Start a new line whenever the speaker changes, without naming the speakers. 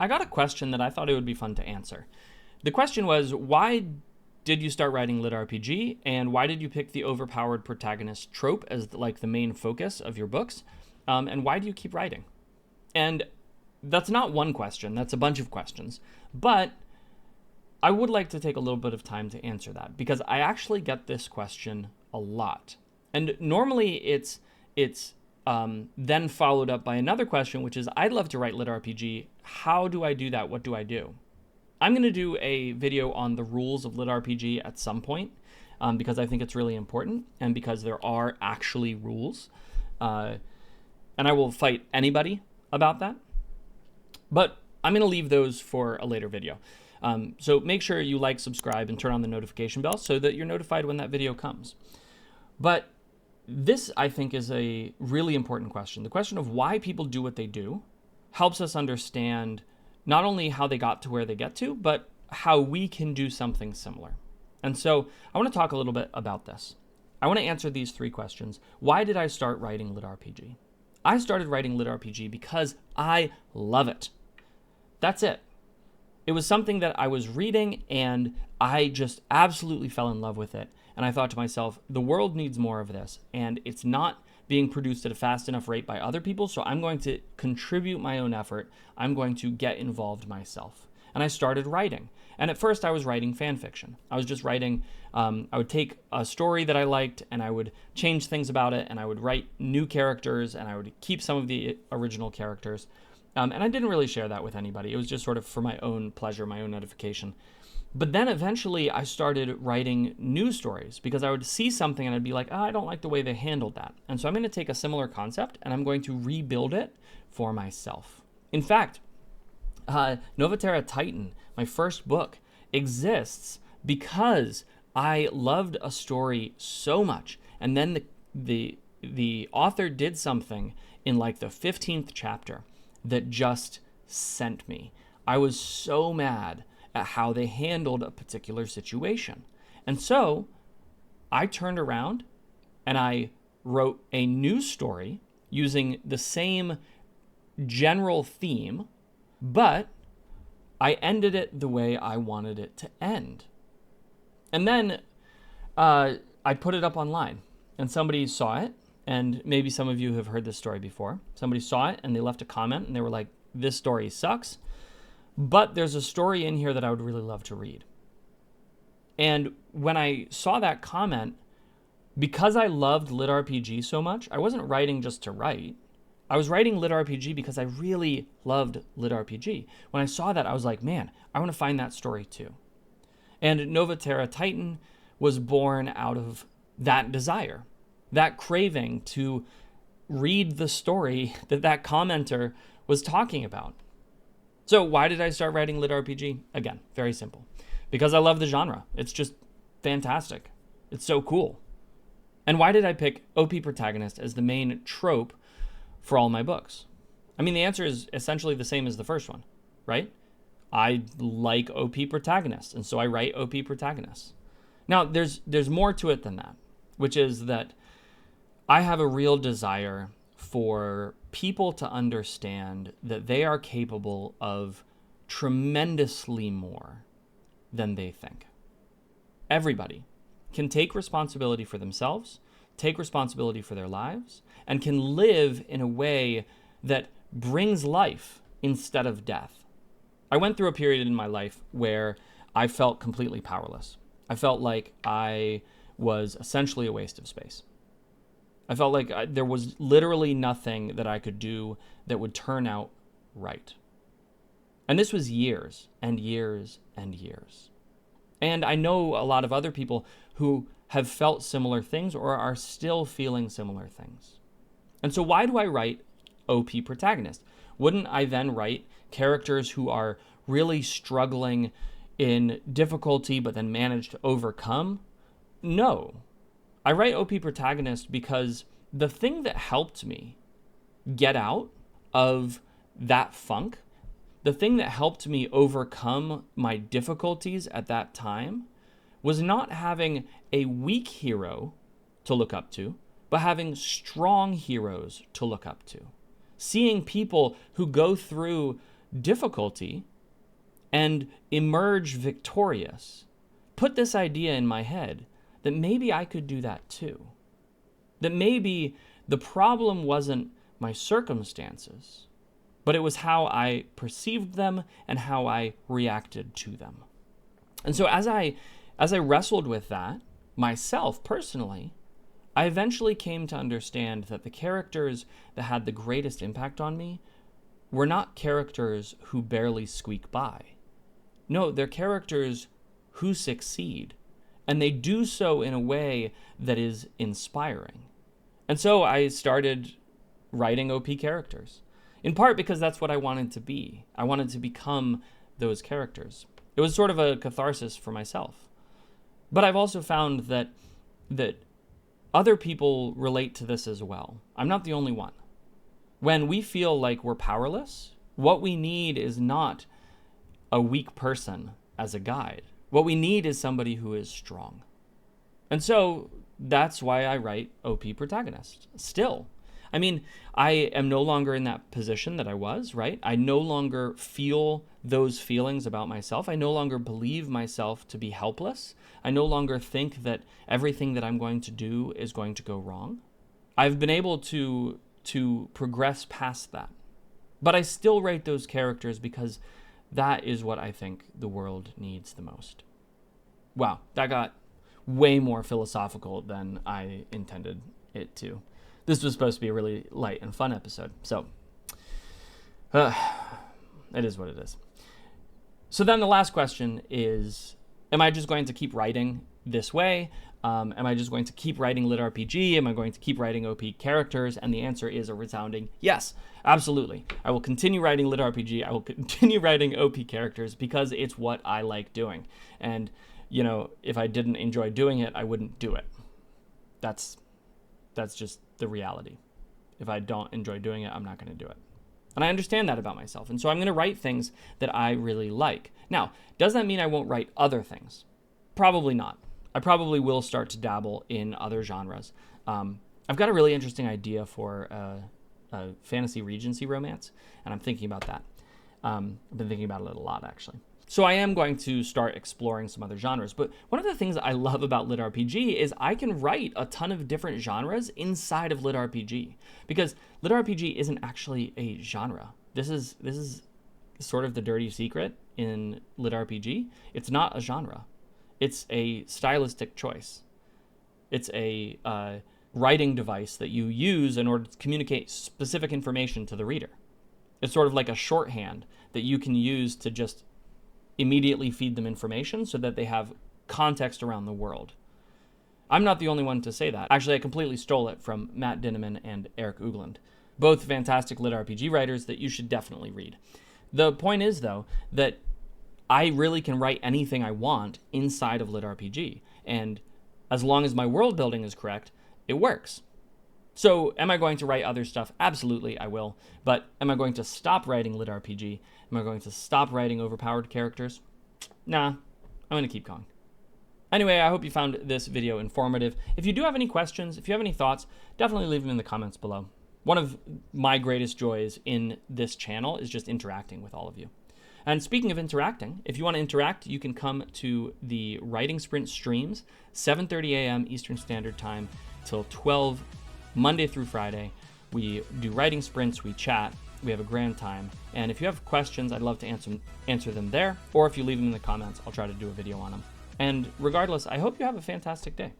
I got a question that I thought it would be fun to answer. The question was, why did you start writing LitRPG, and why did you pick the overpowered protagonist trope as like the main focus of your books? And why do you keep writing? And that's not one question, that's a bunch of questions. But I would like to take a little bit of time to answer that, because I actually get this question a lot. And normally it's then followed up by another question, which is, I'd love to write LitRPG. How do I do that? What do I do? I'm going to do a video on the rules of LitRPG at some point, because I think it's really important, and because there are actually rules. And I will fight anybody about that. But I'm going to leave those for a later video. So make sure you like, subscribe, and turn on the notification bell so that you're notified when that video comes. But this, I think, is a really important question. The question of why people do what they do helps us understand not only how they got to where they get to, but how we can do something similar. And so I want to talk a little bit about this. I want to answer these 3 questions. Why did I start writing LitRPG? I started writing LitRPG because I love it. That's it. It was something that I was reading, and I just absolutely fell in love with it. And I thought to myself, the world needs more of this, and it's not being produced at a fast enough rate by other people, so I'm going to contribute my own effort. I'm going to get involved myself. And I started writing. And at first I was writing fan fiction. I was just writing, I would take a story that I liked, and I would change things about it, and I would write new characters, and I would keep some of the original characters. And I didn't really share that with anybody. It was just sort of for my own pleasure, my own edification. But then eventually I started writing new stories, because I would see something and I'd be like, oh, I don't like the way they handled that. And so I'm going to take a similar concept and I'm going to rebuild it for myself. In fact, Novaterra Titan, my first book, exists because I loved a story so much. And then the author did something in like the 15th chapter that just sent me. I was so mad at how they handled a particular situation. And so I turned around and I wrote a new story using the same general theme, but I ended it the way I wanted it to end. And then I put it up online, and somebody saw it. And maybe some of you have heard this story before. Somebody saw it and they left a comment and they were like, this story sucks, but there's a story in here that I would really love to read. And when I saw that comment, because I loved LitRPG so much, I wasn't writing just to write. I was writing LitRPG because I really loved LitRPG. When I saw that, I was like, man, I want to find that story too. And Novaterra Titan was born out of that desire, that craving to read the story that commenter was talking about. So why did I start writing LitRPG? Again, very simple. Because I love the genre. It's just fantastic. It's so cool. And why did I pick OP Protagonist as the main trope for all my books? I mean, the answer is essentially the same as the first one, right? I like OP Protagonists, and so I write OP Protagonists. Now, there's more to it than that, which is that I have a real desire for people to understand that they are capable of tremendously more than they think. Everybody can take responsibility for themselves, take responsibility for their lives, and can live in a way that brings life instead of death. I went through a period in my life where I felt completely powerless. I felt like I was essentially a waste of space. I felt like there was literally nothing that I could do that would turn out right. And this was years and years and years. And I know a lot of other people who have felt similar things or are still feeling similar things. And so why do I write OP Protagonist? Wouldn't I then write characters who are really struggling in difficulty but then manage to overcome? No. I write OP Protagonist because the thing that helped me get out of that funk, the thing that helped me overcome my difficulties at that time, was not having a weak hero to look up to, but having strong heroes to look up to. Seeing people who go through difficulty and emerge victorious put this idea in my head that maybe I could do that too. That maybe the problem wasn't my circumstances, but it was how I perceived them and how I reacted to them. And so as I wrestled with that myself personally, I eventually came to understand that the characters that had the greatest impact on me were not characters who barely squeak by. No, they're characters who succeed, and they do so in a way that is inspiring. And so I started writing OP characters, in part because that's what I wanted to be. I wanted to become those characters. It was sort of a catharsis for myself. But I've also found that other people relate to this as well. I'm not the only one. When we feel like we're powerless, what we need is not a weak person as a guide. What we need is somebody who is strong. And so that's why I write OP protagonists still. I mean, I am no longer in that position that I was, right? I no longer feel those feelings about myself. I no longer believe myself to be helpless. I no longer think that everything that I'm going to do is going to go wrong. I've been able to progress past that. But I still write those characters because that is what I think the world needs the most. Wow, that got way more philosophical than I intended it to. This was supposed to be a really light and fun episode, so it is what it is. So then the last question is, am I just going to keep writing this way? Am I just going to keep writing LitRPG? Am I going to keep writing OP characters? And the answer is a resounding yes, absolutely. I will continue writing LitRPG. I will continue writing OP characters because it's what I like doing. And, you know, if I didn't enjoy doing it, I wouldn't do it. That's just the reality. If I don't enjoy doing it, I'm not going to do it. And I understand that about myself. And so I'm going to write things that I really like. Now, does that mean I won't write other things? Probably not. I probably will start to dabble in other genres. I've got a really interesting idea for a fantasy Regency romance, and I'm thinking about that. I've been thinking about it a lot, actually. So I am going to start exploring some other genres. But one of the things I love about LitRPG is I can write a ton of different genres inside of LitRPG, because LitRPG isn't actually a genre. This is sort of the dirty secret in LitRPG. It's not a genre. It's a stylistic choice. It's a writing device that you use in order to communicate specific information to the reader. It's sort of like a shorthand that you can use to just immediately feed them information so that they have context around the world. I'm not the only one to say that. Actually, I completely stole it from Matt Dinneman and Eric Ugland, both fantastic LitRPG writers that you should definitely read. The point is, though, that I really can write anything I want inside of LitRPG, and as long as my world building is correct, it works. So am I going to write other stuff? Absolutely, I will. But am I going to stop writing LitRPG? Am I going to stop writing overpowered characters? Nah, I'm going to keep going. Anyway, I hope you found this video informative. If you do have any questions, if you have any thoughts, definitely leave them in the comments below. One of my greatest joys in this channel is just interacting with all of you. And speaking of interacting, if you want to interact, you can come to the Writing Sprint streams, 7:30 a.m. Eastern Standard Time till 12 Monday through Friday. We do writing sprints, we chat, we have a grand time. And if you have questions, I'd love to answer them there. Or if you leave them in the comments, I'll try to do a video on them. And regardless, I hope you have a fantastic day.